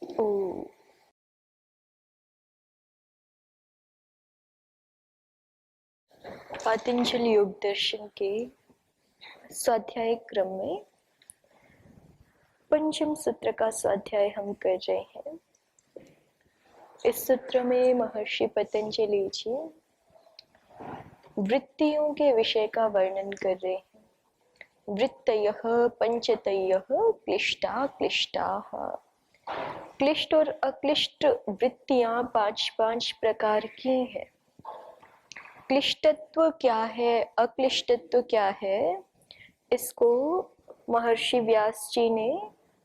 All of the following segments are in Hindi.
ओ पतंजलि योग दर्शन के स्वाध्याय क्रम में पंचम सूत्र का स्वाध्याय हम कर रहे हैं। इस सूत्र में महर्षि पतंजलि जी वृत्तियों के विषय का वर्णन कर रहे हैं। वृत्तयः पंचतयः क्लिष्टा क्लिष्टाः। क्लिष्ट और अक्लिष्ट वृत्तियां पांच पांच प्रकार की हैं। क्लिष्टत्व क्या है, अक्लिष्टत्व क्या है, इसको महर्षि व्यास जी ने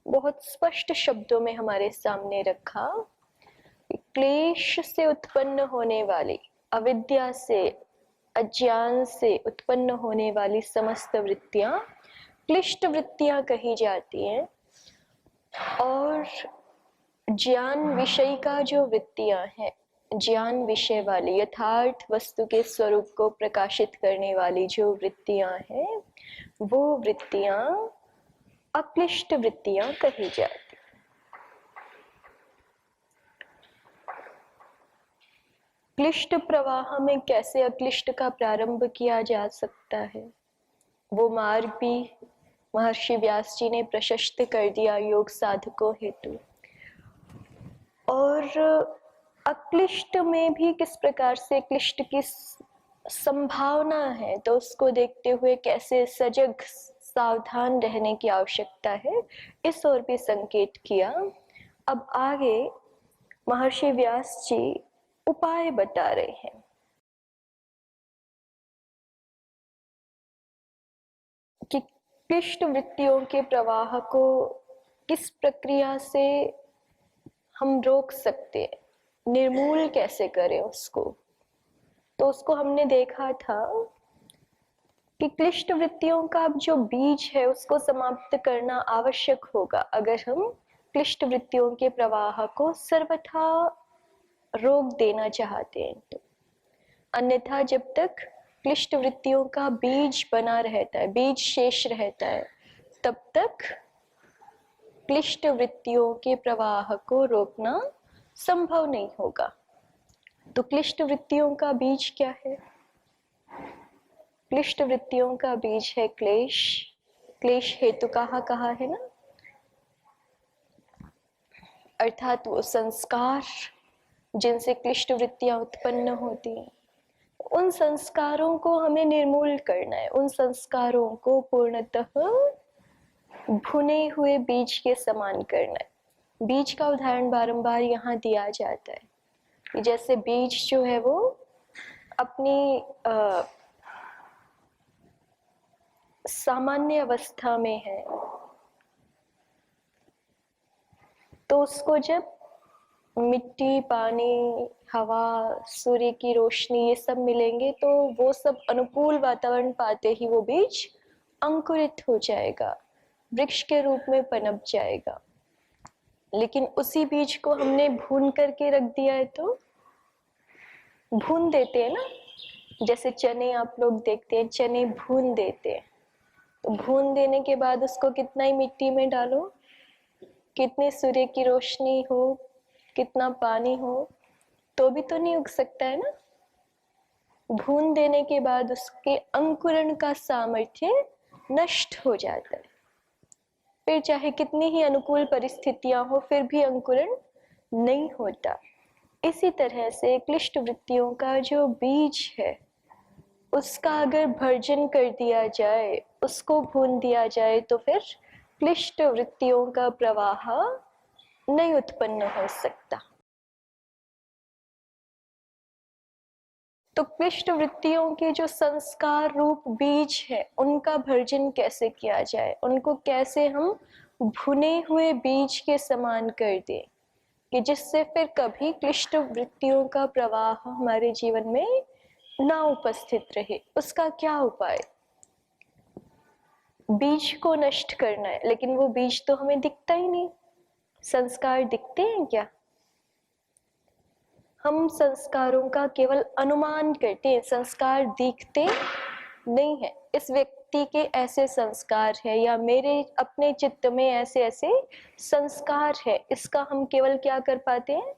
बहुत स्पष्ट शब्दों में हमारे सामने रखा। क्लेश से उत्पन्न होने वाली, अविद्या से, अज्ञान से उत्पन्न होने वाली समस्त वृत्तियां क्लिष्ट वृत्तियां कही जाती हैं। और ज्ञान विषय का जो वृत्तियां हैं, ज्ञान विषय वाली, यथार्थ वस्तु के स्वरूप को प्रकाशित करने वाली जो वृत्तियां हैं, वो वृत्तियां अक्लिष्ट वृत्तियां कही जाती। क्लिष्ट प्रवाह में कैसे अक्लिष्ट का प्रारंभ किया जा सकता है, वो मार्ग भी महर्षि व्यास जी ने प्रशस्त कर दिया योग साधकों हेतु। और अक्लिष्ट में भी किस प्रकार से क्लिष्ट की संभावना है, तो उसको देखते हुए कैसे सजग सावधान रहने की आवश्यकता है, इस ओर भी संकेत किया। अब आगे महर्षि व्यास जी उपाय बता रहे हैं कि क्लिष्ट वृत्तियों के प्रवाह को किस प्रक्रिया से हम रोक सकते हैं, निर्मूल कैसे करें उसको। तो उसको हमने देखा था कि क्लिष्ट वृत्तियों का जो बीज है उसको समाप्त करना आवश्यक होगा अगर हम क्लिष्ट वृत्तियों के प्रवाह को सर्वथा रोक देना चाहते हैं। तो अन्यथा जब तक क्लिष्ट वृत्तियों का बीज बना रहता है, बीज शेष रहता है, तब तक क्लिष्ट वृत्तियों के प्रवाह को रोकना संभव नहीं होगा। तो क्लिष्ट वृत्तियों का बीज क्या है? क्लिष्ट वृत्तियों का बीज है क्लेश। क्लेश हेतु कहा है ना, अर्थात वो संस्कार जिनसे क्लिष्ट वृत्तियां उत्पन्न होती हैं, उन संस्कारों को हमें निर्मूल करना है। उन संस्कारों को पूर्णतः भुने हुए बीज के समान करना है। बीज का उदाहरण बारंबार यहाँ दिया जाता है कि जैसे बीज जो है वो अपनी सामान्य अवस्था में है, तो उसको जब मिट्टी, पानी, हवा, सूर्य की रोशनी ये सब मिलेंगे तो वो सब अनुकूल वातावरण पाते ही वो बीज अंकुरित हो जाएगा, वृक्ष के रूप में पनप जाएगा। लेकिन उसी बीज को हमने भून करके रख दिया है, तो भून देते हैं ना, जैसे चने आप लोग देखते हैं, चने भून देते हैं। तो भून देने के बाद उसको कितना ही मिट्टी में डालो, कितने सूर्य की रोशनी हो, कितना पानी हो, तो भी तो नहीं उग सकता है ना। भून देने के बाद उसके अंकुरण का सामर्थ्य नष्ट हो जाता है। फिर चाहे कितनी ही अनुकूल परिस्थितियां हो, फिर भी अंकुरण नहीं होता। इसी तरह से क्लिष्ट वृत्तियों का जो बीज है उसका अगर भर्जन कर दिया जाए, उसको भून दिया जाए, तो फिर क्लिष्ट वृत्तियों का प्रवाह नहीं उत्पन्न हो सकता। तो क्लिष्ट वृत्तियों के जो संस्कार रूप बीज है उनका भर्जन कैसे किया जाए, उनको कैसे हम भुने हुए बीज के समान कर दें कि जिससे फिर कभी क्लिष्ट वृत्तियों का प्रवाह हमारे जीवन में ना उपस्थित रहे। उसका क्या उपाय? बीज को नष्ट करना है, लेकिन वो बीज तो हमें दिखता ही नहीं। संस्कार दिखते हैं क्या? हम संस्कारों का केवल अनुमान करते हैं, संस्कार दिखते नहीं है। इस व्यक्ति के ऐसे संस्कार है या मेरे अपने चित्त में ऐसे ऐसे संस्कार है, इसका हम केवल क्या कर पाते हैं,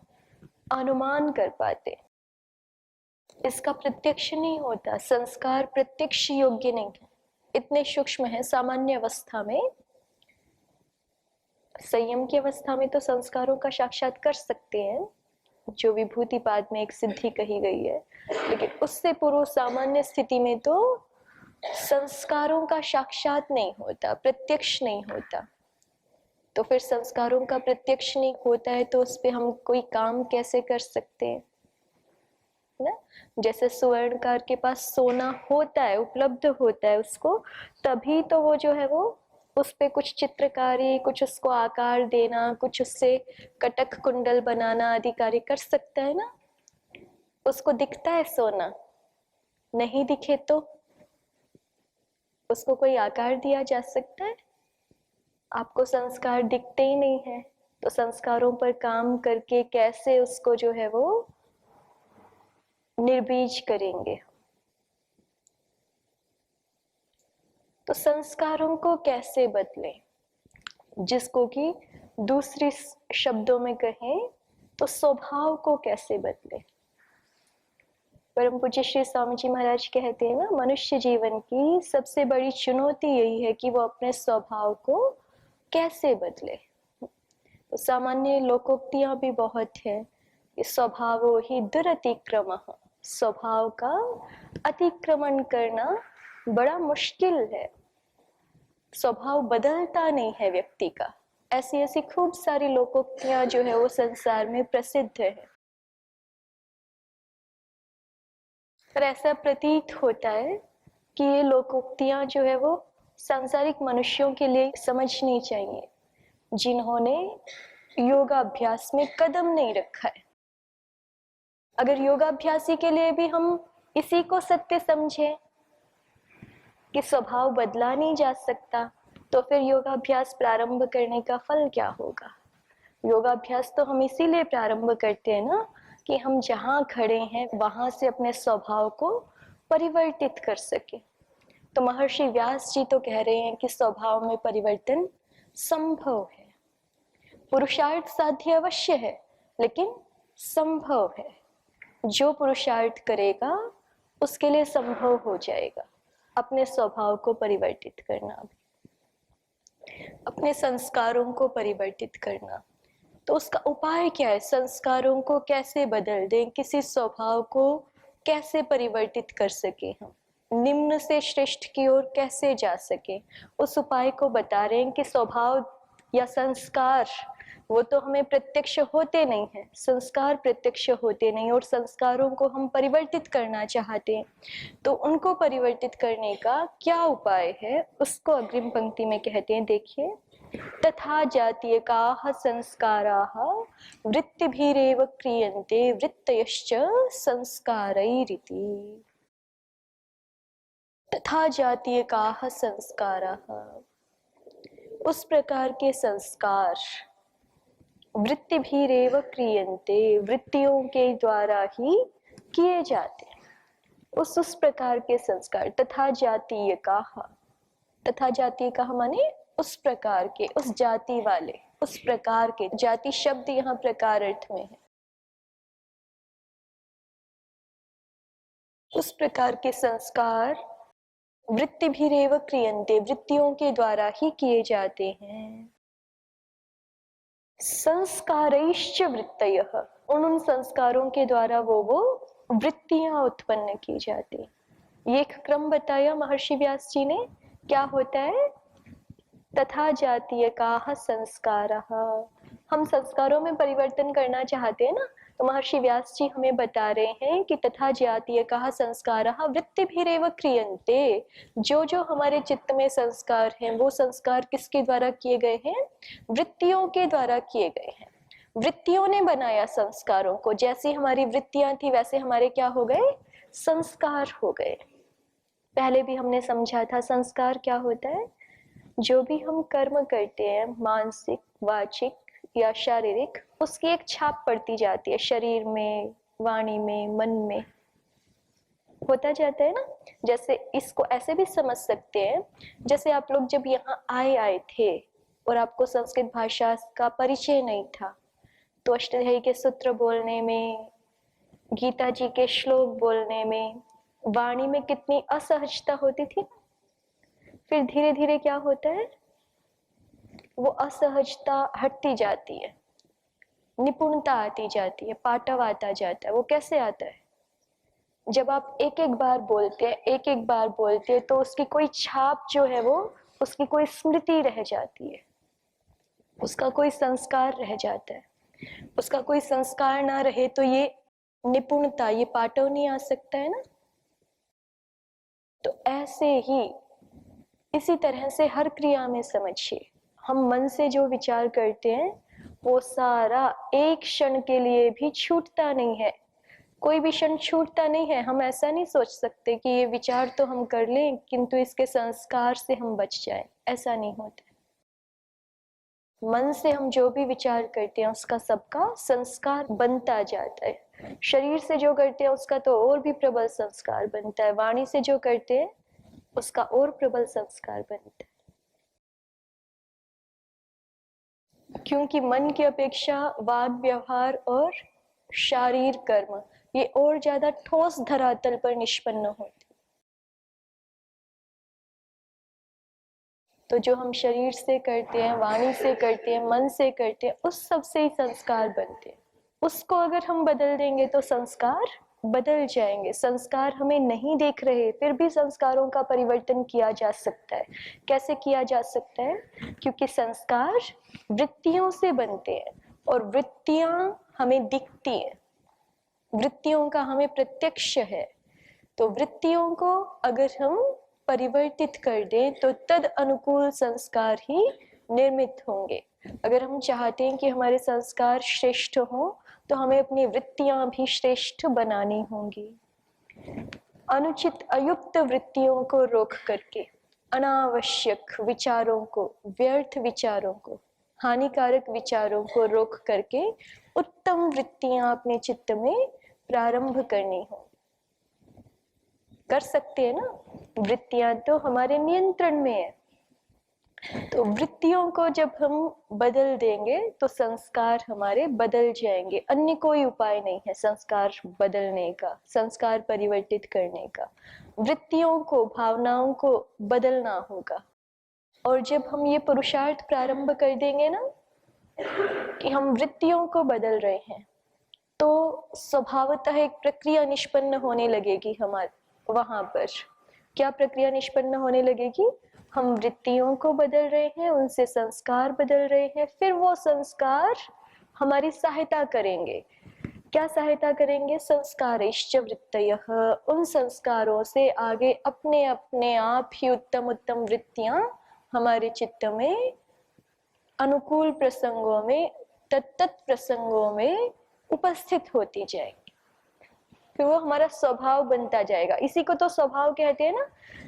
अनुमान कर पाते हैं। इसका प्रत्यक्ष नहीं होता। संस्कार प्रत्यक्ष योग्य नहीं है, इतने सूक्ष्म है। सामान्य अवस्था में, संयम की अवस्था में तो संस्कारों का साक्षात कर सकते हैं, जो विभूतिपाद में एक सिद्धि कही गई है, लेकिन उससे पूर्व सामान्य स्थिति में तो संस्कारों का साक्षात नहीं होता, प्रत्यक्ष नहीं होता। तो फिर संस्कारों का प्रत्यक्ष नहीं होता है तो उस पे हम कोई काम कैसे कर सकते हैं ना। जैसे स्वर्णकार के पास सोना होता है, उपलब्ध होता है उसको, तभी तो वो जो है वो उस पे कुछ चित्रकारी, कुछ उसको आकार देना, कुछ उससे कटक कुंडल बनाना आदि कार्य कर सकता है ना। उसको दिखता है सोना, नहीं दिखे तो उसको कोई आकार दिया जा सकता है? आपको संस्कार दिखते ही नहीं है, तो संस्कारों पर काम करके कैसे उसको जो है वो निर्बीज करेंगे। तो संस्कारों को कैसे बदलें, जिसको कि दूसरी शब्दों में कहें तो स्वभाव को कैसे बदलें। परम पूज्य श्री स्वामी जी महाराज कहते हैं ना, मनुष्य जीवन की सबसे बड़ी चुनौती यही है कि वो अपने स्वभाव को कैसे बदले। तो सामान्य लोकोक्तियां भी बहुत है, स्वभावो ही दुरतिक्रमः, स्वभाव का अतिक्रमण करना बड़ा मुश्किल है। स्वभाव बदलता नहीं है व्यक्ति का। ऐसी ऐसी खूब सारी लोकोक्तियां जो है वो संसार में प्रसिद्ध है, पर ऐसा प्रतीत होता है कि ये लोकोक्तियां जो है वो सांसारिक मनुष्यों के लिए समझनी चाहिए, जिन्होंने योगाभ्यास में कदम नहीं रखा है। अगर योगाभ्यासी के लिए भी हम इसी को सत्य समझें कि स्वभाव बदला नहीं जा सकता, तो फिर योगाभ्यास प्रारंभ करने का फल क्या होगा। योगाभ्यास तो हम इसीलिए प्रारंभ करते हैं ना, कि हम जहाँ खड़े हैं वहां से अपने स्वभाव को परिवर्तित कर सके। तो महर्षि व्यास जी तो कह रहे हैं कि स्वभाव में परिवर्तन संभव है, पुरुषार्थ साध्य अवश्य है, लेकिन संभव है। जो पुरुषार्थ करेगा उसके लिए संभव हो जाएगा अपने स्वभाव को परिवर्तित करना, अपने संस्कारों को परिवर्तित करना। तो उसका उपाय क्या है, संस्कारों को कैसे बदल दें, किसी स्वभाव को कैसे परिवर्तित कर सके, हम निम्न से श्रेष्ठ की ओर कैसे जा सके, उस उपाय को बता रहे हैं कि स्वभाव या संस्कार वो तो हमें प्रत्यक्ष होते नहीं है, संस्कार प्रत्यक्ष होते नहीं, और संस्कारों को हम परिवर्तित करना चाहते हैं, तो उनको परिवर्तित करने का क्या उपाय है उसको अग्रिम पंक्ति में कहते हैं। देखिए, तथा जातीयकाः संस्काराः वृत्तिभिरेव क्रियन्ते वृत्तयश्च संस्कारैरिति। तथा जातीयकाः संस्काराः, उस प्रकार के संस्कार, वृत्तिभिरेव क्रियन्ते, वृत्तियों के द्वारा ही किए जाते हैं। उस प्रकार के संस्कार, तथा जातीयकाः, तथा जातीयकाः माने उस प्रकार के, उस जाति वाले, उस प्रकार के, जाति शब्द यहाँ प्रकार अर्थ में है, उस प्रकार के संस्कार वृत्तिभिरेव क्रियन्ते, वृत्तियों के द्वारा ही किए जाते हैं। संस्कारैश्च वृत्तयः, उन संस्कारों के द्वारा वो वृत्तियां उत्पन्न की जाती। ये एक क्रम बताया महर्षि व्यास जी ने। क्या होता है, तथा जातीयकाः संस्काराः, हम संस्कारों में परिवर्तन करना चाहते हैं ना, तो महर्षि व्यास जी हमें बता रहे हैं कि तथा जातीयकाः संस्काराः वृत्तिभिरेव क्रियन्ते, जो जो हमारे चित्त में संस्कार हैं वो संस्कार किसके द्वारा किए गए हैं, वृत्तियों के द्वारा किए गए हैं। वृत्तियों ने बनाया संस्कारों को, जैसी हमारी वृत्तियां थी वैसे हमारे क्या हो गए, संस्कार हो गए। पहले भी हमने समझा था संस्कार क्या होता है, जो भी हम कर्म करते हैं, मानसिक, वाचिक या शारीरिक, उसकी एक छाप पड़ती जाती है शरीर में, वाणी में, मन में होता जाता है ना। जैसे इसको ऐसे भी समझ सकते हैं, जैसे आप लोग जब यहाँ आए थे और आपको संस्कृत भाषा का परिचय नहीं था, तो अष्टाध्यायी के सूत्र बोलने में, गीता जी के श्लोक बोलने में, वाणी में कितनी असहजता होती थी। फिर धीरे धीरे क्या होता है, वो असहजता हटती जाती है, निपुणता आती जाती है, पाटव आता जाता है। वो कैसे आता है, जब आप एक एक बार बोलते हैं, एक एक बार बोलते हैं, तो उसकी कोई छाप जो है, वो उसकी कोई स्मृति रह जाती है, उसका कोई संस्कार रह जाता है। उसका कोई संस्कार ना रहे तो ये निपुणता, ये पाटव नहीं आ सकता है ना। तो ऐसे ही इसी तरह से हर क्रिया में समझिए, हम मन से जो विचार करते हैं वो सारा एक क्षण के लिए भी छूटता नहीं है, कोई भी क्षण छूटता नहीं है। हम ऐसा नहीं सोच सकते कि ये विचार तो हम कर लें किंतु इसके संस्कार से हम बच जाएं, ऐसा नहीं होता। मन से हम जो भी विचार करते हैं उसका सबका संस्कार बनता जाता है। शरीर से जो करते हैं उसका तो और भी प्रबल संस्कार बनता है, वाणी से जो करते हैं उसका और प्रबल संस्कार बनता है। क्योंकि मन की अपेक्षा वाग व्यवहार और शारीर कर्म ये और ज्यादा ठोस धरातल पर निष्पन्न होते। तो जो हम शरीर से करते हैं, वाणी से करते हैं, मन से करते हैं, उस सब से ही संस्कार बनते हैं। उसको अगर हम बदल देंगे तो संस्कार बदल जाएंगे। संस्कार हमें नहीं देख रहे, फिर भी संस्कारों का परिवर्तन किया जा सकता है। कैसे किया जा सकता है? क्योंकि संस्कार वृत्तियों से बनते हैं और वृत्तियां हमें दिखती हैं, वृत्तियों का हमें प्रत्यक्ष है। तो वृत्तियों को अगर हम परिवर्तित कर दें तो तद अनुकूल संस्कार ही निर्मित होंगे। अगर हम चाहते हैं कि हमारे संस्कार श्रेष्ठ हों तो हमें अपनी वृत्तियां भी श्रेष्ठ बनानी होंगी। अनुचित अयुक्त वृत्तियों को रोक करके, अनावश्यक विचारों को, व्यर्थ विचारों को, हानिकारक विचारों को रोक करके उत्तम वृत्तियां अपने चित्त में प्रारंभ करनी हो। कर सकते हैं ना, वृत्तियां तो हमारे नियंत्रण में है। तो वृत्तियों को जब हम बदल देंगे तो संस्कार हमारे बदल जाएंगे। अन्य कोई उपाय नहीं है संस्कार बदलने का, संस्कार परिवर्तित करने का। वृत्तियों को, भावनाओं को बदलना होगा। और जब हम ये पुरुषार्थ प्रारंभ कर देंगे ना कि हम वृत्तियों को बदल रहे हैं, तो स्वभावतः एक प्रक्रिया निष्पन्न होने लगेगी हमारे वहां पर। क्या प्रक्रिया निष्पन्न होने लगेगी? हम वृत्तियों को बदल रहे हैं, उनसे संस्कार बदल रहे हैं, फिर वो संस्कार हमारी सहायता करेंगे। क्या सहायता करेंगे? संस्कारेश्च वृत्तयः, उन संस्कारों से आगे अपने अपने आप ही उत्तम उत्तम वृत्तियां हमारे चित्त में अनुकूल प्रसंगों में, तत्त प्रसंगों में उपस्थित होती जाएगी। फिर वो हमारा स्वभाव बनता जाएगा। इसी को तो स्वभाव कहते हैं ना,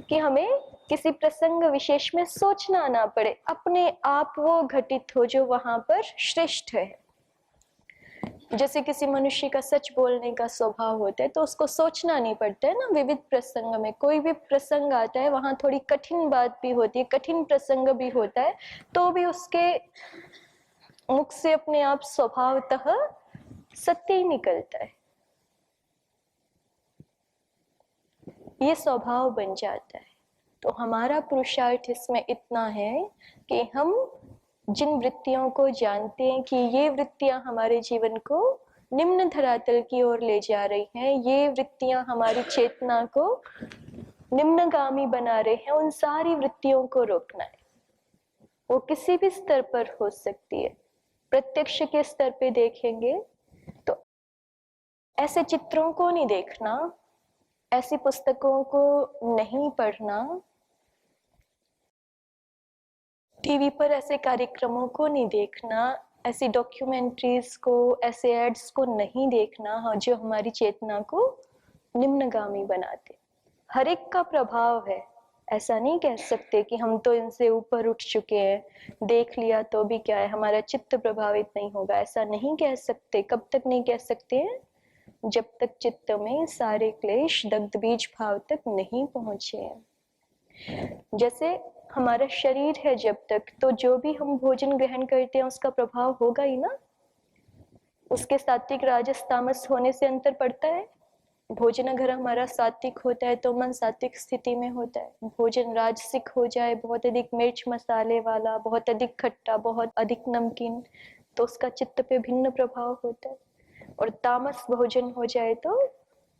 कि हमें किसी प्रसंग विशेष में सोचना ना पड़े, अपने आप वो घटित हो जो वहां पर श्रेष्ठ है। जैसे किसी मनुष्य का सच बोलने का स्वभाव होता है तो उसको सोचना नहीं पड़ता है ना। विविध प्रसंग में कोई भी प्रसंग आता है, वहां थोड़ी कठिन बात भी होती है, कठिन प्रसंग भी होता है, तो भी उसके मुख से अपने आप स्वभावतः सत्य ही निकलता है। ये स्वभाव बन जाता है। तो हमारा पुरुषार्थ इसमें इतना है कि हम जिन वृत्तियों को जानते हैं कि ये वृत्तियां हमारे जीवन को निम्न धरातल की ओर ले जा रही हैं, ये वृत्तियां हमारी चेतना को निम्नगामी बना रहे हैं, उन सारी वृत्तियों को रोकना है। वो किसी भी स्तर पर हो सकती है। प्रत्यक्ष के स्तर पे देखेंगे तो ऐसे चित्रों को नहीं देखना, ऐसी पुस्तकों को नहीं पढ़ना, टीवी पर ऐसे कार्यक्रमों को नहीं देखना, ऐसी डॉक्यूमेंट्रीज को, ऐसे एड्स को नहीं देखना जो हमारी चेतना को निम्नगामी बनाते। हर एक का प्रभाव है, ऐसा नहीं कह सकते कि हम तो इनसे ऊपर उठ चुके हैं, देख लिया तो भी क्या है, हमारा चित्त प्रभावित नहीं होगा, ऐसा नहीं कह सकते। कब तक नहीं कह सकते हैं? जब तक चित्त में सारे क्लेश दग्ध बीज भाव तक नहीं पहुंचे। जैसे हमारा शरीर है जब तक, तो जो भी हम भोजन ग्रहण करते हैं उसका प्रभाव होगा ही ना। उसके सात्विक राजस तामस होने से अंतर पड़ता है। भोजन अगर हमारा सात्विक होता है तो मन सात्विक स्थिति में होता है। भोजन राजसिक हो जाए, बहुत अधिक मिर्च मसाले वाला, बहुत अधिक खट्टा, बहुत अधिक नमकीन, तो उसका चित्त पे भिन्न प्रभाव होता है। और तामस भोजन हो जाए तो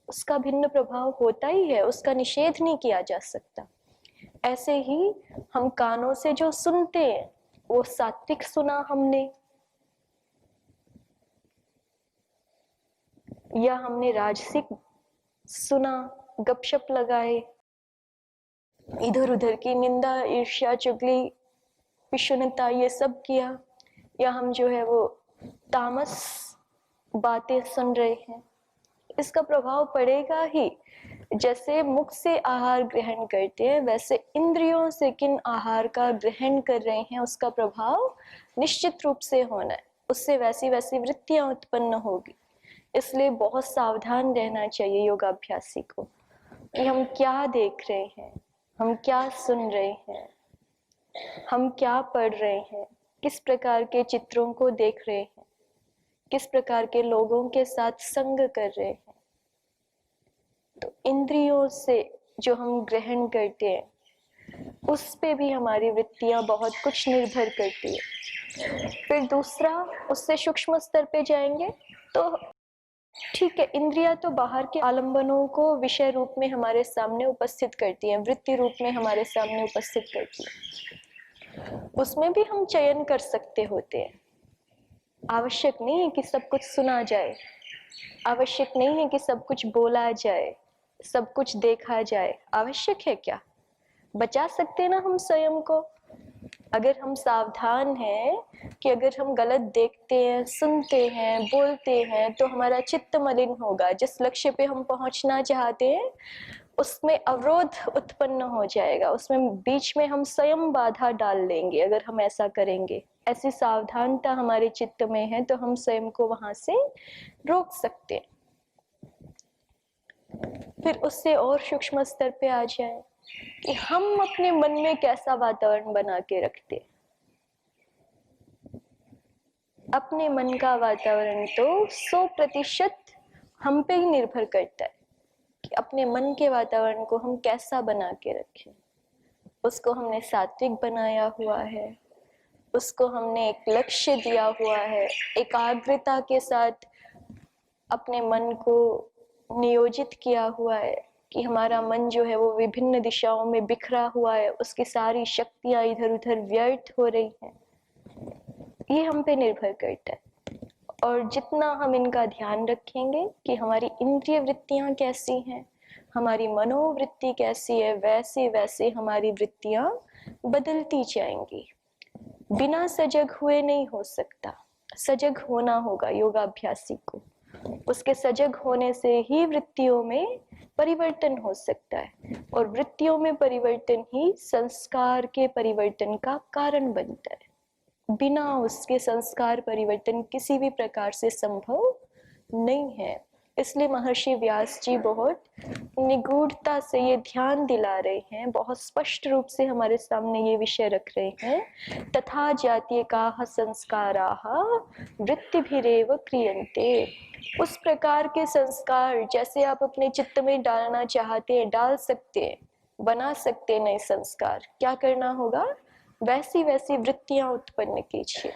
उसका भिन्न प्रभाव होता ही है, उसका निषेध नहीं किया जा सकता। ऐसे ही हम कानों से जो सुनते हैं वो सात्विक सुना हमने, या हमने राजसिक सुना, गपशप लगाए, इधर उधर की निंदा, ईर्ष्या, चुगली, विषुणता ये सब किया, या हम जो है वो तामस बातें सुन रहे हैं, इसका प्रभाव पड़ेगा ही। जैसे मुख से आहार ग्रहण करते हैं, वैसे इंद्रियों से किन आहार का ग्रहण कर रहे हैं उसका प्रभाव निश्चित रूप से होना है। उससे वैसी वैसी वृत्तियां उत्पन्न होगी। इसलिए बहुत सावधान रहना चाहिए योगाभ्यासी को कि हम क्या देख रहे हैं, हम क्या सुन रहे हैं, हम क्या पढ़ रहे हैं, किस प्रकार के चित्रों को देख रहे हैं, किस प्रकार के लोगों के साथ संग कर रहे हैं। तो इंद्रियों से जो हम ग्रहण करते हैं उस पे भी हमारी वृत्तियां बहुत कुछ निर्भर करती है। फिर दूसरा, उससे सूक्ष्म स्तर पे जाएंगे तो ठीक है, इंद्रियां तो बाहर के आलंबनों को विषय रूप में हमारे सामने उपस्थित करती हैं, वृत्ति रूप में हमारे सामने उपस्थित करती है। उसमें भी हम चयन कर सकते होते हैं। आवश्यक नहीं है कि सब कुछ सुना जाए, आवश्यक नहीं है कि सब कुछ बोला जाए, सब कुछ देखा जाए। आवश्यक है क्या? बचा सकते हैं ना हम स्वयं को। अगर हम सावधान हैं कि अगर हम गलत देखते हैं, सुनते हैं, बोलते हैं तो हमारा चित्त मलिन होगा। जिस लक्ष्य पे हम पहुंचना चाहते हैं उसमें अवरोध उत्पन्न हो जाएगा, उसमें बीच में हम स्वयं बाधा डाल लेंगे। अगर हम ऐसा करेंगे, ऐसी सावधानता हमारे चित्त में है तो हम स्वयं को वहां से रोक सकते हैं। फिर उससे और सूक्ष्म स्तर पे आ जाए कि हम अपने मन में कैसा वातावरण बना के रखते। अपने मन का वातावरण तो 100% हम पे ही निर्भर करता है कि अपने मन के वातावरण को हम कैसा बना के रखें। उसको हमने सात्विक बनाया हुआ है, उसको हमने एक लक्ष्य दिया हुआ है, एकाग्रता के साथ अपने मन को नियोजित किया हुआ है कि हमारा मन जो है वो विभिन्न दिशाओं में बिखरा हुआ है, उसकी सारी शक्तियां इधर उधर व्यर्थ हो रही हैं। ये हम पे निर्भर करता है। और जितना हम इनका ध्यान रखेंगे कि हमारी इंद्रिय वृत्तियां कैसी हैं, हमारी मनोवृत्ति कैसी है, वैसे वैसे हमारी वृत्तियां बदलती जाएंगी। बिना सजग हुए नहीं हो सकता, सजग होना होगा योगाभ्यासी को। उसके सजग होने से ही वृत्तियों में परिवर्तन हो सकता है, और वृत्तियों में परिवर्तन ही संस्कार के परिवर्तन का कारण बनता है। बिना उसके संस्कार परिवर्तन किसी भी प्रकार से संभव नहीं है। इसलिए महर्षि व्यास जी बहुत निगूढ़ता से ये ध्यान दिला रहे हैं, बहुत स्पष्ट रूप से हमारे सामने ये विषय रख रहे हैं। तथा जातीय काह संस्काराः वृत्तिभिरेव क्रियन्ते। उस प्रकार के संस्कार जैसे आप अपने चित्त में डालना चाहते हैं डाल सकते हैं, बना सकते हैं नए संस्कार। क्या करना होगा? वैसी वैसी वृत्तियां उत्पन्न कीजिए,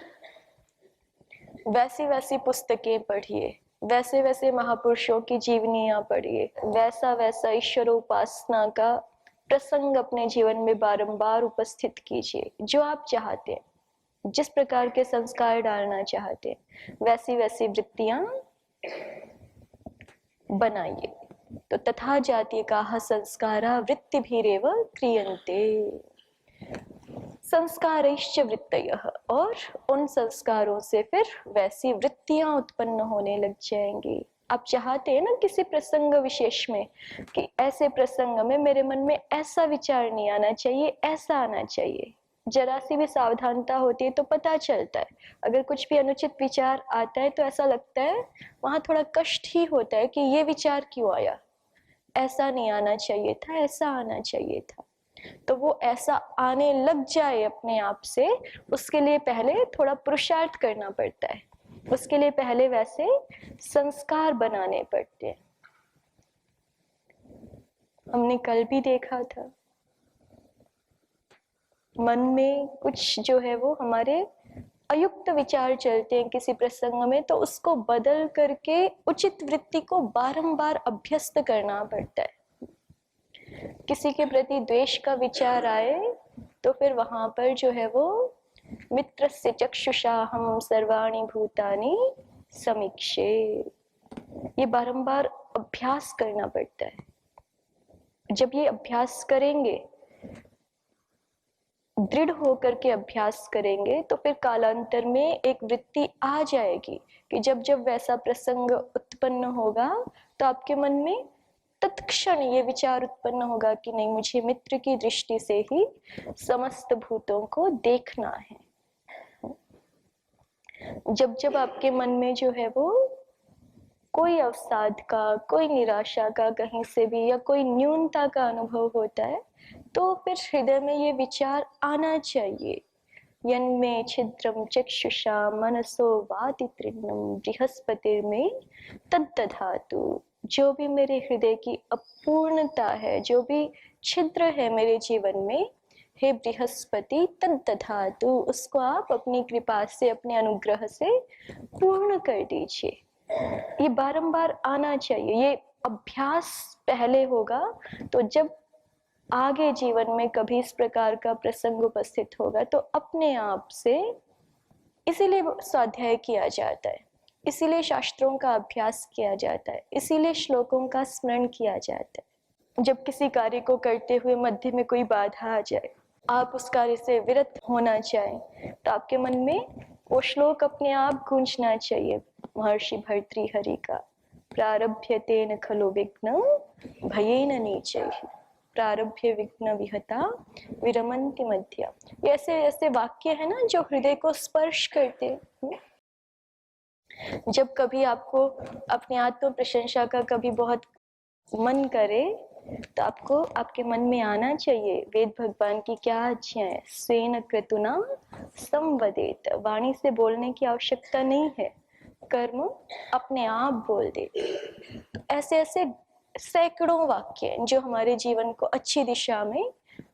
वैसी वैसी पुस्तकें पढ़िए, वैसे वैसे महापुरुषों की जीवनियां पढ़िए, वैसा वैसा ईश्वरोपासना का प्रसंग अपने जीवन में बारंबार उपस्थित कीजिए। जो आप चाहते हैं, जिस प्रकार के संस्कार डालना चाहते हैं, वैसी वैसी वृत्तियां बनाइए। तो तथा जातीय काह संस्कारा वृत्तिभिरेव क्रियन्ते। संस्कारैश्च वृत्तयः, और उन संस्कारों से फिर वैसी वृत्तियां उत्पन्न होने लग जाएंगी। आप चाहते हैं ना किसी प्रसंग विशेष में कि ऐसे प्रसंग में मेरे मन में ऐसा विचार नहीं आना चाहिए, ऐसा आना चाहिए। जरा सी भी सावधानता होती है तो पता चलता है। अगर कुछ भी अनुचित विचार आता है तो ऐसा लगता है, वहां थोड़ा कष्ट ही होता है कि ये विचार क्यों आया, ऐसा नहीं आना चाहिए था, ऐसा आना चाहिए था। तो वो ऐसा आने लग जाए अपने आप से, उसके लिए पहले थोड़ा पुरुषार्थ करना पड़ता है, उसके लिए पहले वैसे संस्कार बनाने पड़ते हैं। हमने कल भी देखा था, मन में कुछ जो है वो हमारे अयुक्त विचार चलते हैं किसी प्रसंग में, तो उसको बदल करके उचित वृत्ति को बारंबार अभ्यस्त करना पड़ता है। किसी के प्रति द्वेष का विचार आए तो फिर वहां पर जो है वो मित्रस्य चक्षुषा हम सर्वाणि भूतानि समीक्षे, ये बारंबार अभ्यास करना पड़ता है। जब ये अभ्यास करेंगे, दृढ़ होकर के अभ्यास करेंगे, तो फिर कालांतर में एक वृत्ति आ जाएगी कि जब जब वैसा प्रसंग उत्पन्न होगा तो आपके मन में तत्क्षण ये विचार उत्पन्न होगा कि नहीं, मुझे मित्र की दृष्टि से ही समस्त भूतों को देखना है। जब जब आपके मन में जो है वो कोई अवसाद का, कोई निराशा का कहीं से भी या कोई न्यूनता का अनुभव होता है, तो फिर हृदय में ये विचार आना चाहिए, यन्मे छिद्रम चक्षुषा मनसो वाति तृण्णम बृहस्पतिर्मे तद्दधातु। जो भी मेरे हृदय की अपूर्णता है, जो भी छिद्र है मेरे जीवन में, हे बृहस्पति तद्दधातु, उसको आप अपनी कृपा से, अपने अनुग्रह से पूर्ण कर दीजिए। ये बारंबार आना चाहिए, ये अभ्यास पहले होगा, तो जब आगे जीवन में कभी इस प्रकार का प्रसंग उपस्थित होगा तो अपने आप से, इसीलिए स्वाध्याय किया जाता है, इसीलिए शास्त्रों का अभ्यास किया जाता है, इसीलिए श्लोकों का स्मरण किया जाता है। जब किसी कार्य को करते हुए मध्य में कोई बाधा आ जाए, आप उस कार्य से विरत होना चाहें, तो आपके मन में वो श्लोक अपने आप गूंजना चाहिए, महर्षि भर्तृहरि का, प्रारभ्यते न खलु विघ्नं भयेन नीचैः प्रारभ्य विघ्न विहता विरमन्ति मध्या। ये ऐसे ऐसे वाक्य है ना जो हृदय को स्पर्श करते हैं। जब कभी आपको अपने आत्म प्रशंसा का कभी बहुत मन करे, तो आपको आपके मन में आना चाहिए वेद भगवान की क्या आज्ञा है, स्वेन क्रतुना संवदेत। वाणी से बोलने की आवश्यकता नहीं है, कर्म अपने आप बोल दे। ऐसे ऐसे सैकड़ों वाक्य जो हमारे जीवन को अच्छी दिशा में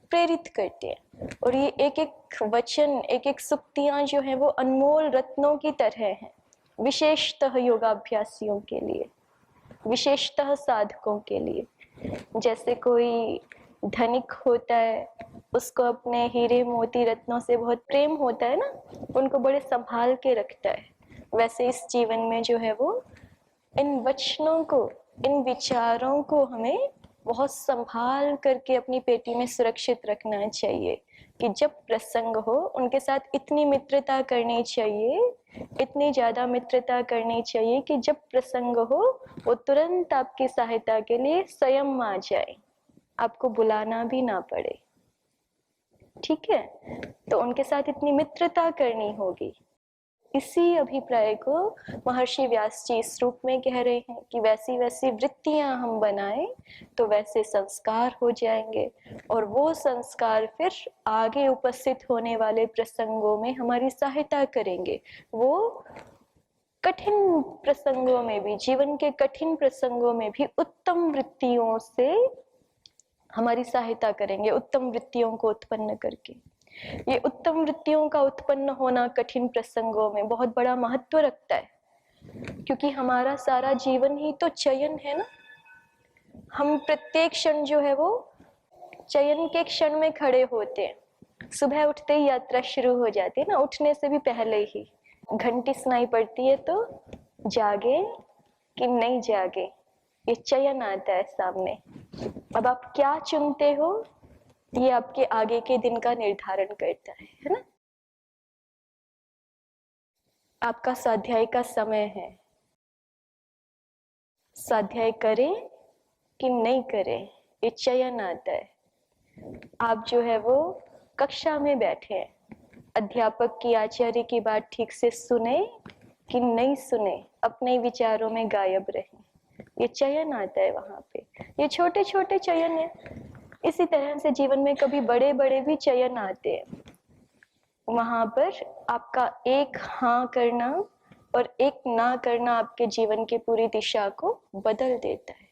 प्रेरित करते हैं, और ये एक एक वचन, एक एक सुक्तियां जो है वो अनमोल रत्नों की तरह हैं, विशेषतः योगाभ्यासियों के लिए, विशेषतः साधकों के लिए। जैसे कोई धनिक होता है, उसको अपने हीरे मोती रत्नों से बहुत प्रेम होता है ना, उनको बड़े संभाल के रखता है, वैसे इस जीवन में जो है वो इन वचनों को, इन विचारों को हमें बहुत संभाल करके अपनी पेटी में सुरक्षित रखना चाहिए कि जब प्रसंग हो, उनके साथ इतनी मित्रता करनी चाहिए, इतनी ज्यादा मित्रता करनी चाहिए कि जब प्रसंग हो वो तुरंत आपकी सहायता के लिए स्वयं आ जाए, आपको बुलाना भी ना पड़े। ठीक है, तो उनके साथ इतनी मित्रता करनी होगी। इसी अभिप्राय को महर्षि व्यास जी इस रूप में कह रहे हैं कि वैसी वैसी वृत्तियां हम बनाएं तो वैसे संस्कार हो जाएंगे, और वो संस्कार फिर आगे उपस्थित होने वाले प्रसंगों में हमारी सहायता करेंगे। वो कठिन प्रसंगों में भी, जीवन के कठिन प्रसंगों में भी उत्तम वृत्तियों से हमारी सहायता करेंगे, उत्तम वृत्तियों को उत्पन्न करके। ये उत्तम वृत्तियों का उत्पन्न होना कठिन प्रसंगों में बहुत बड़ा महत्व रखता है, क्योंकि हमारा सारा जीवन ही तो चयन है ना। हम प्रत्येक क्षण जो है वो चयन के क्षण में खड़े होते हैं। सुबह उठते ही यात्रा शुरू हो जाती है ना, उठने से भी पहले ही घंटी सुनाई पड़ती है तो जागे कि नहीं जागे, ये चयन आता है सामने। अब आप क्या चुनते हो, ये आपके आगे के दिन का निर्धारण करता है ना। आपका स्वाध्याय का समय है, स्वाध्याय करें कि नहीं करें, ये चयन आता है। आप जो है वो कक्षा में बैठे हैं, अध्यापक की, आचार्य की बात ठीक से सुने कि नहीं सुने, अपने विचारों में गायब रहे। ये चयन आता है वहां पे, ये छोटे छोटे चयन है। इसी तरह से जीवन में कभी बड़े बड़े भी चयन आते हैं। वहां पर आपका एक हाँ करना और एक ना करना आपके जीवन की पूरी दिशा को बदल देता है।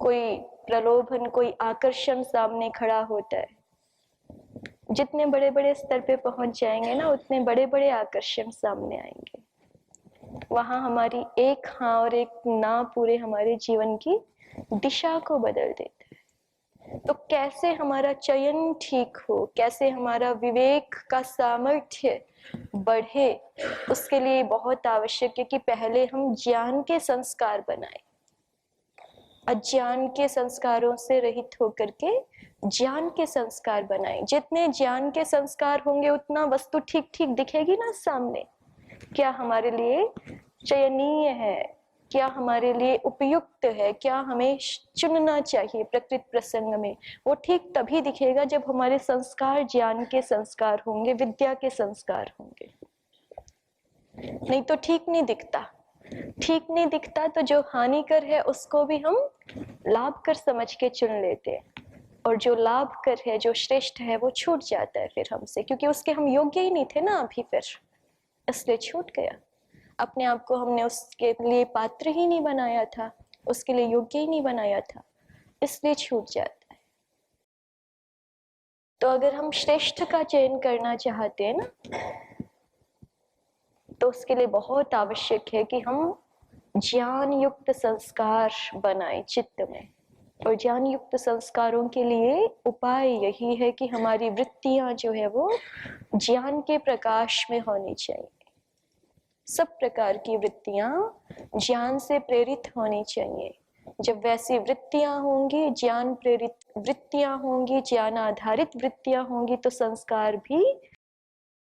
कोई प्रलोभन, कोई आकर्षण सामने खड़ा होता है, जितने बड़े बड़े स्तर पे पहुंच जाएंगे ना, उतने बड़े बड़े आकर्षण सामने आएंगे। वहां हमारी एक हाँ और एक ना पूरे हमारे जीवन की दिशा को बदल देता है। तो कैसे हमारा चयन ठीक हो, कैसे हमारा विवेक का सामर्थ्य बढ़े, उसके लिए बहुत आवश्यक है कि पहले हम ज्ञान के संस्कार बनाएं। अज्ञान के संस्कारों से रहित होकर के ज्ञान के संस्कार बनाएं। जितने ज्ञान के संस्कार होंगे उतना वस्तु ठीक ठीक दिखेगी ना सामने। क्या हमारे लिए चयनीय है, क्या हमारे लिए उपयुक्त है, क्या हमें चुनना चाहिए प्रकृति प्रसंग में, वो ठीक तभी दिखेगा जब हमारे संस्कार ज्ञान के संस्कार होंगे, विद्या के संस्कार होंगे। नहीं तो ठीक नहीं दिखता। ठीक नहीं दिखता तो जो हानिकर है उसको भी हम लाभ कर समझ के चुन लेते हैं, और जो लाभ कर है, जो श्रेष्ठ है, वो छूट जाता है फिर हमसे, क्योंकि उसके हम योग्य ही नहीं थे ना अभी, फिर इसलिए छूट गया। अपने आप को हमने उसके लिए पात्र ही नहीं बनाया था, उसके लिए योग्य ही नहीं बनाया था, इसलिए छूट जाता है। तो अगर हम श्रेष्ठ का चयन करना चाहते हैं ना, तो उसके लिए बहुत आवश्यक है कि हम ज्ञान युक्त संस्कार बनाएं चित्त में। और ज्ञान युक्त संस्कारों के लिए उपाय यही है कि हमारी वृत्तियां जो है वो ज्ञान के प्रकाश में होनी चाहिए। सब प्रकार की वृत्तियां ज्ञान से प्रेरित होनी चाहिए। जब वैसी वृत्तियां होंगी, ज्ञान प्रेरित वृत्तियां होंगी, ज्ञान आधारित वृत्तियां होंगी, तो संस्कार भी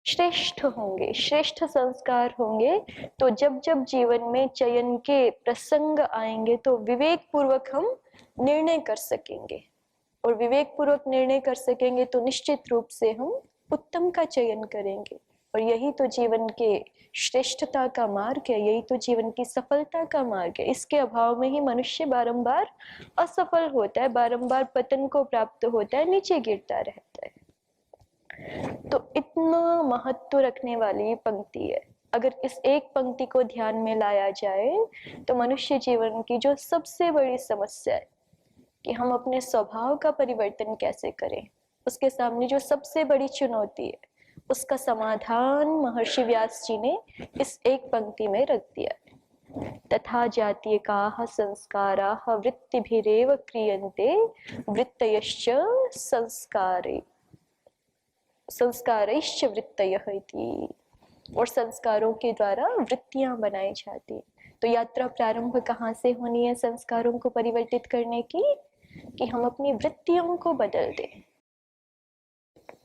श्रेष्ठ होंगे, श्रेष्ठ संस्कार होंगे। तो जब जब जीवन में चयन के प्रसंग आएंगे तो विवेक पूर्वक हम निर्णय कर सकेंगे, और विवेक पूर्वक निर्णय कर सकेंगे तो निश्चित रूप से हम उत्तम का चयन करेंगे। और यही तो जीवन के श्रेष्ठता का मार्ग है, यही तो जीवन की सफलता का मार्ग है। इसके अभाव में ही मनुष्य बारंबार असफल होता है, बारंबार पतन को प्राप्त होता है, नीचे गिरता रहता है। तो इतना महत्व रखने वाली पंक्ति है। अगर इस एक पंक्ति को ध्यान में लाया जाए तो मनुष्य जीवन की जो सबसे बड़ी समस्या है कि हम अपने स्वभाव का परिवर्तन कैसे करें, उसके सामने जो सबसे बड़ी चुनौती है, उसका समाधान महर्षि व्यास जी ने इस एक पंक्ति में रख दिया है। तथा जातीयकाः संस्काराः वृत्तिभिरेव क्रियन्ते वृत्तयश्च संस्कारैश्च वृत्तयः इति। और संस्कारों के द्वारा वृत्तियां बनाई जाती है। तो यात्रा प्रारंभ कहाँ से होनी है संस्कारों को परिवर्तित करने की? कि हम अपनी वृत्तियों को बदल दें।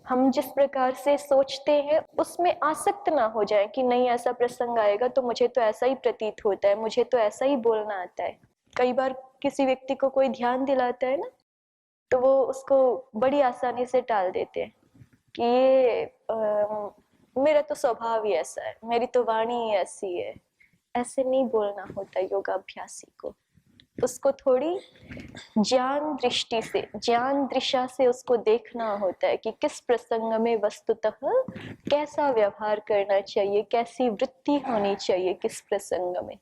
हम जिस प्रकार से सोचते हैं उसमें आसक्त ना हो जाए कि नहीं, ऐसा प्रसंग आएगा तो मुझे तो ऐसा ही प्रतीत होता है, मुझे तो ऐसा ही बोलना आता है। कई बार किसी व्यक्ति को कोई ध्यान दिलाता है ना, तो वो उसको बड़ी आसानी से टाल देते हैं कि ये मेरा तो स्वभाव ही ऐसा है, मेरी तो वाणी ही ऐसी है। ऐसे नहीं बोलना होता योगाभ्यासी को। उसको थोड़ी ज्ञान दृष्टि से, ज्ञान दृष्टि से उसको देखना होता है कि किस प्रसंग में वस्तुतः कैसा व्यवहार करना चाहिए, कैसी वृत्ति होनी चाहिए किस प्रसंग में।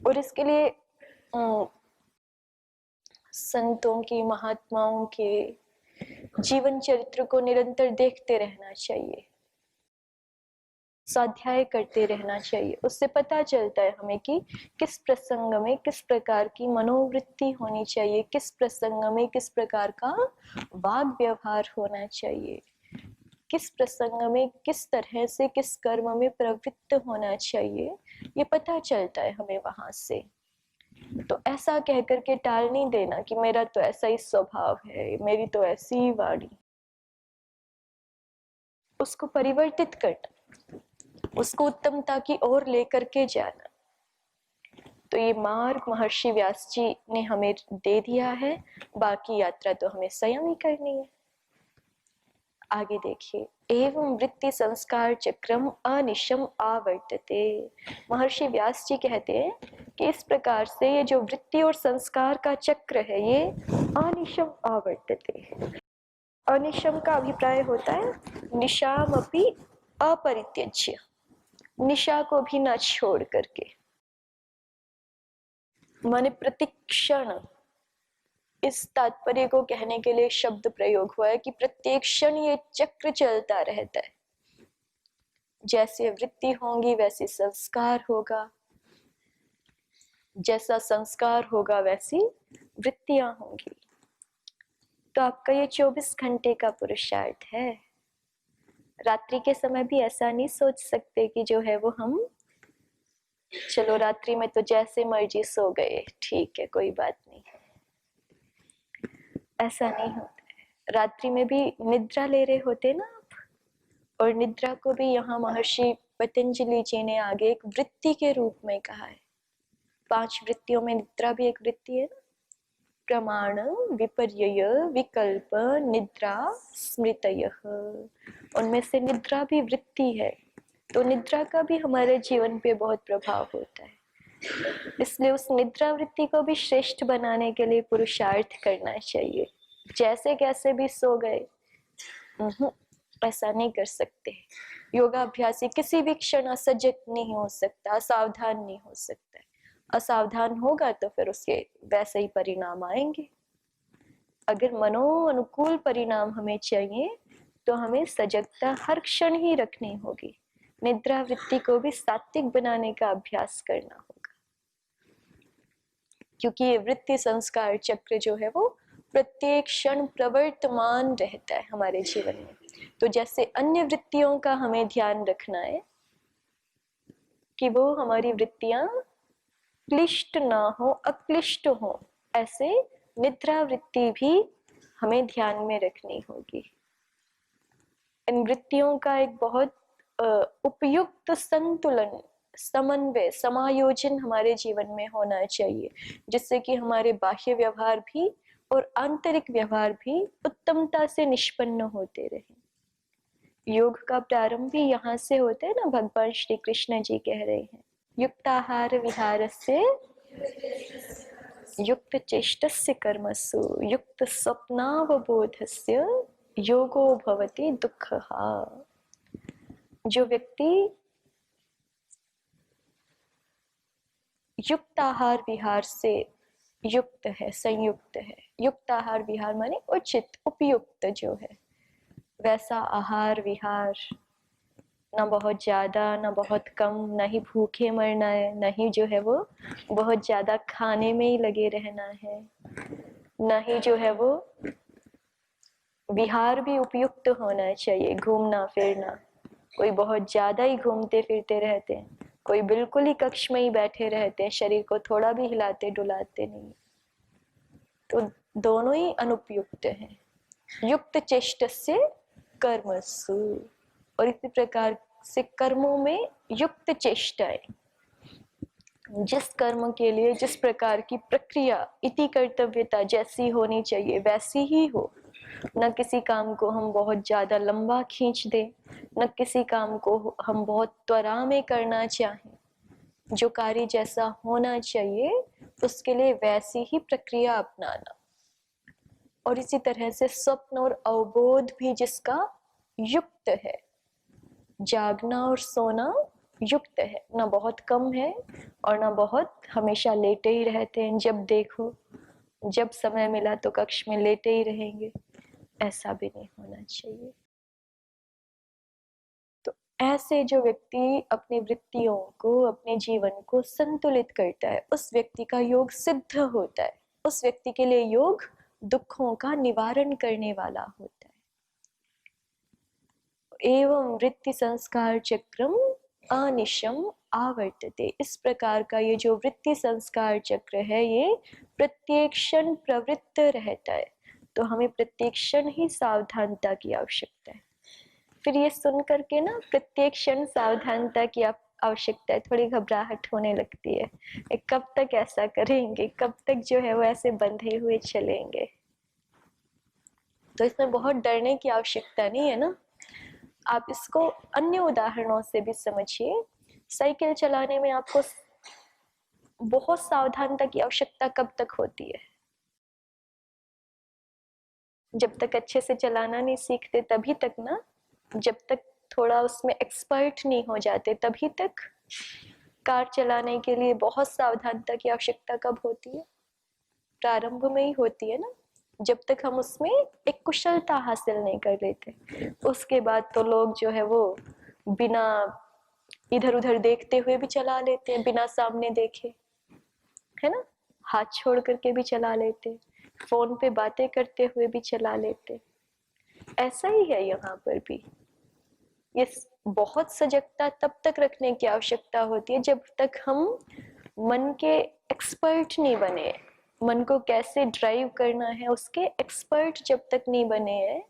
और इसके लिए संतों की, महात्माओं के जीवन चरित्र को निरंतर देखते रहना चाहिए, स्वाध्याय करते रहना चाहिए। उससे पता चलता है हमें कि किस प्रसंग में किस प्रकार की मनोवृत्ति होनी चाहिए, किस प्रसंग में किस प्रकार का वाग व्यवहार होना चाहिए, किस प्रसंग में किस तरह से किस कर्म में प्रवृत्त होना चाहिए, ये पता चलता है हमें वहां से। तो ऐसा कह करके टाल नहीं देना कि मेरा तो ऐसा ही स्वभाव है, मेरी तो ऐसी ही वाणी। उसको परिवर्तित करना, उसको उत्तमता की ओर लेकर के जाना। तो ये मार्ग महर्षि व्यास जी ने हमें दे दिया है, बाकी यात्रा तो हमें स्वयं ही करनी है। आगे देखिए, एवं वृत्ति संस्कार चक्रम अनिशम आवर्तते। महर्षि व्यास जी कहते हैं कि इस प्रकार से ये जो वृत्ति और संस्कार का चक्र है ये अनिशम आवर्तते। अनिशम का अभिप्राय होता है निशाम अपि अपरित्यज्य, निशा को भी न छोड़ करके, माने प्रतिक्षण। इस तात्पर्य को कहने के लिए शब्द प्रयोग हुआ है कि प्रत्येक क्षण ये चक्र चलता रहता है। जैसे वृत्ति होंगी वैसे संस्कार होगा, जैसा संस्कार होगा वैसी वृत्तियां होंगी। तो आपका ये 24 घंटे का पुरुषार्थ है। रात्रि के समय भी ऐसा नहीं सोच सकते कि जो है वो हम चलो रात्रि में तो जैसे मर्जी सो गए, ठीक है कोई बात नहीं, ऐसा नहीं होता है। रात्रि में भी निद्रा ले रहे होते ना आप, और निद्रा को भी यहाँ महर्षि पतंजलि जी ने आगे एक वृत्ति के रूप में कहा है। 5 वृत्तियों में निद्रा भी एक वृत्ति है ना। प्रमाण, विपर्यय, विकल्प, निद्रा, स्मृतयः, उनमें से निद्रा भी वृत्ति है। तो निद्रा का भी हमारे जीवन पे बहुत प्रभाव होता है। इसलिए उस निद्रा वृत्ति को भी श्रेष्ठ बनाने के लिए पुरुषार्थ करना चाहिए। जैसे कैसे भी सो गए, ऐसा नहीं कर सकते। योगाभ्यासी किसी भी क्षण असजग नहीं हो सकता, असावधान नहीं हो सकता। असावधान होगा तो फिर उसके वैसे ही परिणाम आएंगे। अगर मनो अनुकूल परिणाम हमें चाहिए तो हमें सजगता हर क्षण ही रखनी होगी। निद्रा वृत्ति को भी सात्विक बनाने का अभ्यास करना होगा, क्योंकि ये वृत्ति संस्कार चक्र जो है वो प्रत्येक क्षण प्रवर्तमान रहता है हमारे जीवन में। तो जैसे अन्य वृत्तियों का हमें ध्यान रखना है कि वो हमारी वृत्तियां क्लिष्ट ना हो, अक्लिष्ट हो, ऐसे निद्रा वृत्ति भी हमें ध्यान में रखनी होगी। इन वृत्तियों का एक बहुत उपयुक्त संतुलन, समन्वय, समायोजन हमारे जीवन में होना चाहिए, जिससे कि हमारे बाह्य व्यवहार भी और आंतरिक व्यवहार भी उत्तमता से निष्पन्न होते रहे। योग का प्रारंभ भी यहाँ से होता है ना। भगवान श्री कृष्ण जी कह रहे हैं युक्ताहार विहारस्य युक्त चेष्टस्य कर्मसु युक्त स्वप्नावबोधस्य योगो भवति दुःखः। जो व्यक्ति युक्त आहार विहार से युक्त है, संयुक्त है, युक्त आहार विहार माने उचित, उपयुक्त जो है, वैसा आहार विहार, ना बहुत ज्यादा ना बहुत कम, ना ही भूखे मरना है, ना ही जो है वो बहुत ज्यादा खाने में ही लगे रहना है, ना ही जो है वो विहार भी उपयुक्त होना चाहिए, घूमना फिरना। कोई बहुत ज्यादा ही घूमते फिरते रहते हैं, कोई बिल्कुल ही कक्ष में ही बैठे रहते हैं, शरीर को थोड़ा भी हिलाते डुलाते नहीं। तो दोनों ही अनुपयुक्त हैं। युक्त चेष्टस्य कर्मसु, और इसी प्रकार से कर्मों में युक्त चेष्टाएं, जिस कर्म के लिए जिस प्रकार की प्रक्रिया, इति कर्तव्यता जैसी होनी चाहिए वैसी ही हो। न किसी काम को हम बहुत ज्यादा लंबा खींच दें, न किसी काम को हम बहुत त्वरा में करना चाहें। जो कार्य जैसा होना चाहिए उसके लिए वैसी ही प्रक्रिया अपनाना। और इसी तरह से स्वप्न और अवबोध भी जिसका युक्त है, जागना और सोना युक्त है, ना बहुत कम है और ना बहुत हमेशा लेटे ही रहते हैं, जब देखो जब समय मिला तो कक्ष में लेटे ही रहेंगे, ऐसा भी नहीं होना चाहिए। तो ऐसे जो व्यक्ति अपनी वृत्तियों को, अपने जीवन को संतुलित करता है, उस व्यक्ति का योग सिद्ध होता है। उस व्यक्ति के लिए योग दुखों का निवारण करने वाला होता है। एवं वृत्ति संस्कार चक्रम अनिशम आवर्तते। इस प्रकार का ये जो वृत्ति संस्कार चक्र है ये प्रत्येक क्षण प्रवृत्त रहता है। तो हमें प्रत्येक क्षण ही सावधानता की आवश्यकता है। फिर ये सुन करके ना प्रत्येक क्षण सावधानता की आवश्यकता है, थोड़ी घबराहट होने लगती है। कब तक ऐसा करेंगे, कब तक जो है वो ऐसे बंधे हुए चलेंगे। तो इसमें बहुत डरने की आवश्यकता नहीं है ना। आप इसको अन्य उदाहरणों से भी समझिए। साइकिल चलाने में आपको बहुत सावधानता की आवश्यकता कब तक होती है? जब तक अच्छे से चलाना नहीं सीखते तभी तक ना, जब तक थोड़ा उसमें एक्सपर्ट नहीं हो जाते तभी तक। कार चलाने के लिए बहुत सावधानता की आवश्यकता कब होती है? प्रारंभ में ही होती है ना, जब तक हम उसमें एक कुशलता हासिल नहीं कर लेते। उसके बाद तो लोग जो है वो बिना इधर उधर देखते हुए भी चला लेते हैं, बिना सामने देखे, है ना, हाथ छोड़ करके भी चला लेते, फोन पे बातें करते हुए भी चला लेते। ऐसा ही है यहाँ पर भी। ये बहुत सजगता तब तक रखने की आवश्यकता होती है जब तक हम मन के एक्सपर्ट नहीं बने। मन को कैसे ड्राइव करना है उसके एक्सपर्ट जब तक नहीं बने हैं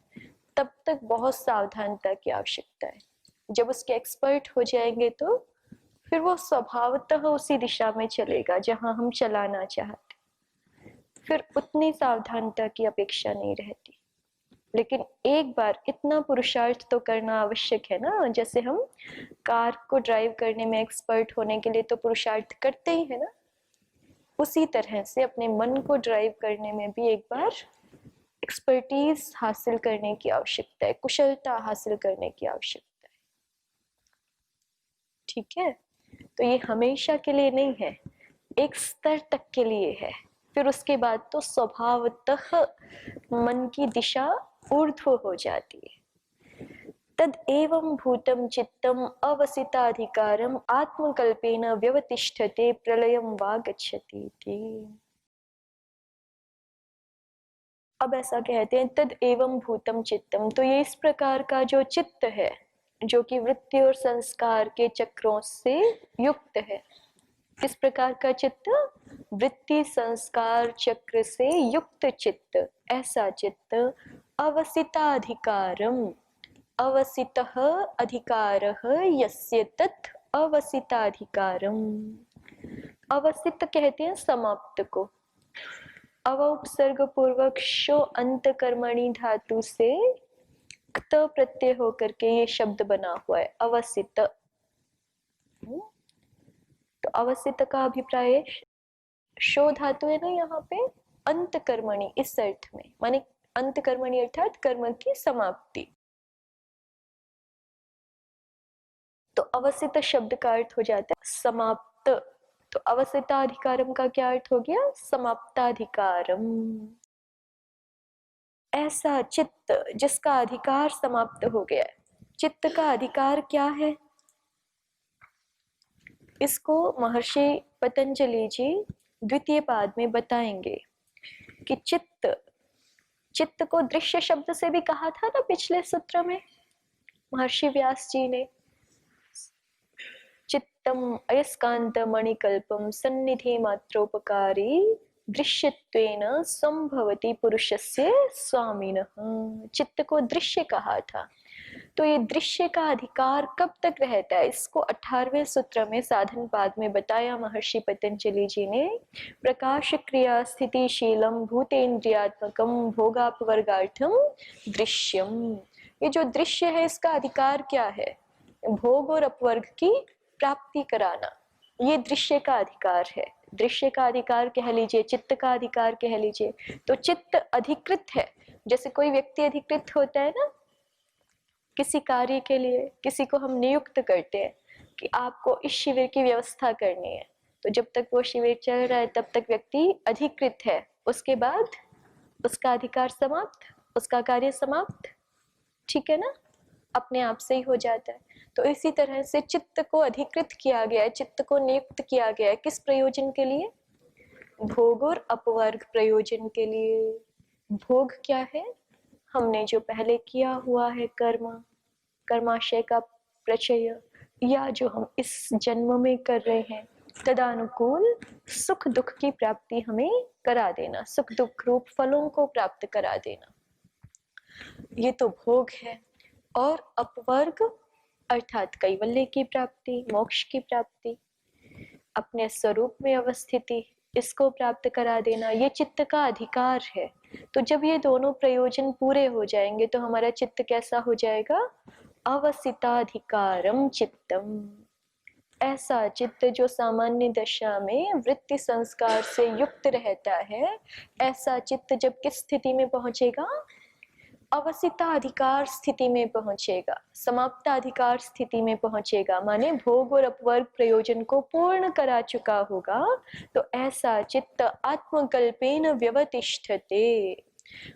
तब तक बहुत सावधानता की आवश्यकता है। जब उसके एक्सपर्ट हो जाएंगे तो फिर वो स्वभावतः उसी दिशा में चलेगा जहां हम चलाना चाहते, फिर उतनी सावधानता की अपेक्षा नहीं रहती। लेकिन एक बार इतना पुरुषार्थ तो करना आवश्यक है ना, जैसे हम कार को ड्राइव करने में एक्सपर्ट होने के लिए तो पुरुषार्थ करते ही है ना, उसी तरह से अपने मन को ड्राइव करने में भी एक बार एक्सपर्टीज हासिल करने की आवश्यकता है, कुशलता हासिल करने की आवश्यकता है। ठीक है, तो ये हमेशा के लिए नहीं है, एक स्तर तक के लिए है। फिर उसके बाद तो स्वभावतः मन की दिशा ऊर्ध्व हो जाती है। तद एवं भूतम चित्तम अवसिताधिकारम आत्मकल्पेन व्यवतिष्ठते प्रलयम वा गच्छति इति। अब ऐसा कहते हैं तद एवं भूतम चित्तम, तो ये इस प्रकार का जो चित्त है जो कि वृत्ति और संस्कार के चक्रों से युक्त है। किस प्रकार का चित्त? वृत्ति संस्कार चक्र से युक्त चित्त, ऐसा चित्त अवसिताधिकारम, अवसितः अधिकारः यस्य तत् अवसिताधिकारम। अवसित कहते हैं समाप्त को। अव उपसर्ग पूर्वक शो अंत कर्मणि धातु से क्त प्रत्यय होकर के ये शब्द बना हुआ है अवसित। तो अवसित का अभिप्राय शो धातु है ना यहाँ पे, अंत कर्मणि इस अर्थ में, माने अंत कर्मणि अर्थात कर्म की समाप्ति। तो अवसित शब्द का अर्थ हो जाता है समाप्त। तो अवसिताधिकारम का क्या अर्थ हो गया? समाप्ताधिकारम। ऐसा चित्त जिसका अधिकार समाप्त हो गया है। चित्त का अधिकार क्या है? इसको महर्षि पतंजलि जी द्वितीय पाद में बताएंगे कि चित्त, चित्त को दृश्य शब्द से भी कहा था ना पिछले सूत्र में महर्षि व्यास जी ने। चित्तम अयस्कांत मणिकल्पम सन्निधि मात्रोपकारी दृश्यत्वेन संभवति पुरुषस्य स्वामिनः। चित्त को दृश्य कहा था। तो ये दृश्य का अधिकार कब तक रहता है? इसको 18वें सूत्र में साधन पाद में बताया महर्षि पतंजलि जी ने। प्रकाश क्रिया स्थितिशीलम भूतेन्द्रियात्मकम भोगापवर्गार्थम दृश्यम। ये जो दृश्य है इसका अधिकार क्या है? भोग और अपवर्ग की प्राप्ति कराना, ये दृश्य का अधिकार है। दृश्य का अधिकार कह लीजिए, चित्त का अधिकार कह लीजिए। तो चित्त अधिकृत है, जैसे कोई व्यक्ति अधिकृत होता है ना किसी कार्य के लिए, किसी को हम नियुक्त करते हैं कि आपको इस शिविर की व्यवस्था करनी है, तो जब तक वो शिविर चल रहा है तब तक व्यक्ति अधिकृत है, उसके बाद उसका अधिकार समाप्त, उसका कार्य समाप्त। ठीक है ना, अपने आप से ही हो जाता है। तो इसी तरह से चित्त को अधिकृत किया गया है, चित्त को नियुक्त किया गया है। किस प्रयोजन के लिए? भोग और अपवर्ग प्रयोजन के लिए। भोग क्या है? हमने जो पहले किया हुआ है कर्म, कर्माशय का प्रचय, या जो हम इस जन्म में कर रहे हैं तदानुकूल सुख दुख की प्राप्ति हमें करा देना, सुख दुख रूप फलों को प्राप्त करा देना, ये तो भोग है। और अपवर्ग अर्थात कैवल्य की प्राप्ति, मोक्ष की प्राप्ति, अपने स्वरूप में अवस्थिति, इसको प्राप्त करा देना, ये चित्त का अधिकार है। तो जब ये दोनों प्रयोजन पूरे हो जाएंगे तो हमारा चित्त कैसा हो जाएगा? अवसिताधिकारम चित्तम, ऐसा चित्त जो सामान्य दशा में वृत्ति संस्कार से युक्त रहता है, ऐसा चित्त जब किस स्थिति में पहुंचेगा? अवसिता अधिकार स्थिति में पहुंचेगा, समाप्त अधिकार स्थिति में पहुंचेगा, माने भोग और अपवर्ग प्रयोजन को पूर्ण करा चुका होगा। तो ऐसा चित्त आत्मकल्पेन व्यवतिष्ठते,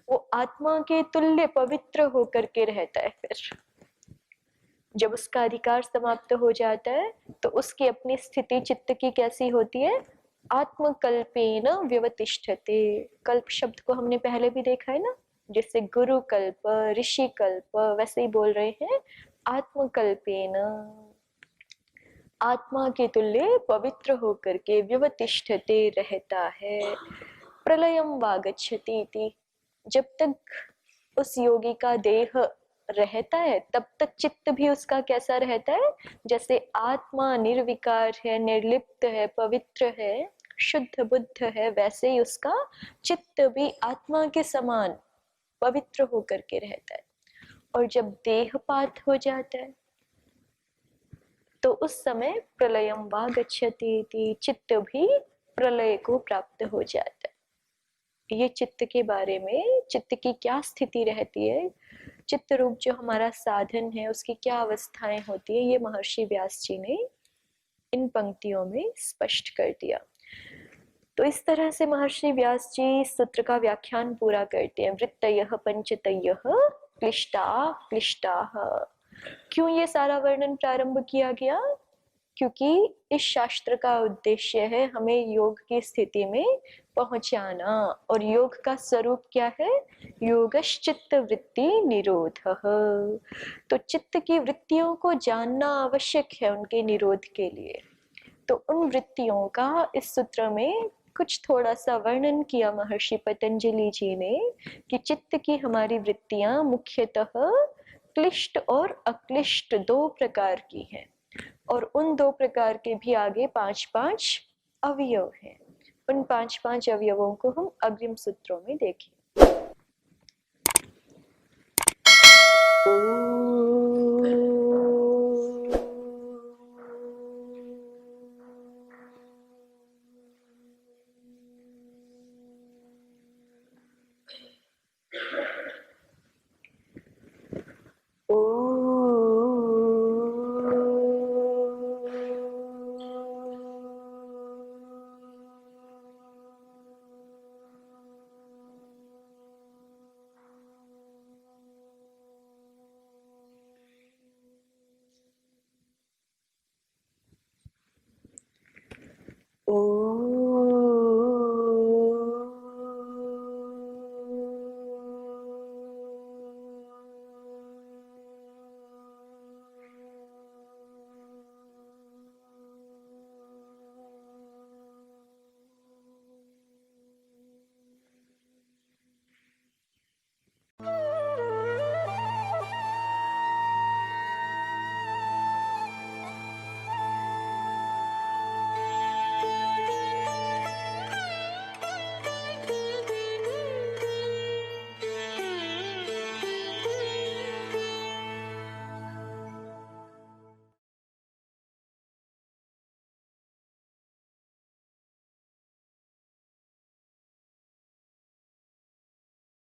वो आत्मा के तुल्य पवित्र होकर के रहता है। फिर जब उसका अधिकार समाप्त हो जाता है तो उसकी अपनी स्थिति चित्त की कैसी होती है? आत्मकल्पेन व्यवतिष्ठते। कल्प शब्द को हमने पहले भी देखा है ना, जैसे गुरु कल्प, ऋषि कल्प, वैसे ही बोल रहे हैं आत्मकल्पेन, आत्मा के तुल्य पवित्र होकर के व्यवतिष्ठते रहता है। प्रलयम वागच्छति इति, जब तक उस योगी का देह रहता है तब तक चित्त भी उसका कैसा रहता है? जैसे आत्मा निर्विकार है, निर्लिप्त है, पवित्र है, शुद्ध बुद्ध है, वैसे ही उसका चित्त भी आत्मा के समान पवित्र होकर के रहता है। और जब देहपात हो जाता है तो उस समय प्रलयम वा गच्छति, चित्त भी प्रलय को प्राप्त हो जाता है। ये चित्त के बारे में, चित्त की क्या स्थिति रहती है, चित्त रूप जो हमारा साधन है उसकी क्या अवस्थाएं होती है, ये महर्षि व्यास जी ने इन पंक्तियों में स्पष्ट कर दिया। तो इस तरह से महर्षि व्यास जी सूत्र का व्याख्यान पूरा करते हैं। वृत्तयः पंचतयः क्लिष्टा क्लिष्टाः। क्यों ये सारा वर्णन प्रारंभ किया गया? क्योंकि इस शास्त्र का उद्देश्य है हमें योग की स्थिति में पहुंचाना, और योग का स्वरूप क्या है? योगश्चित्त वृत्ति निरोधः। तो चित्त की वृत्तियों को जानना आवश्यक है उनके निरोध के लिए। तो उन वृत्तियों का इस सूत्र में कुछ थोड़ा सा वर्णन किया महर्षि पतंजलि जी ने, कि चित्त की हमारी वृत्तियां मुख्यतः क्लिष्ट और अक्लिष्ट दो प्रकार की हैं, और उन दो प्रकार के भी आगे 5-5 अवयव हैं। उन 5-5 अवयवों को हम अग्रिम सूत्रों में देखें।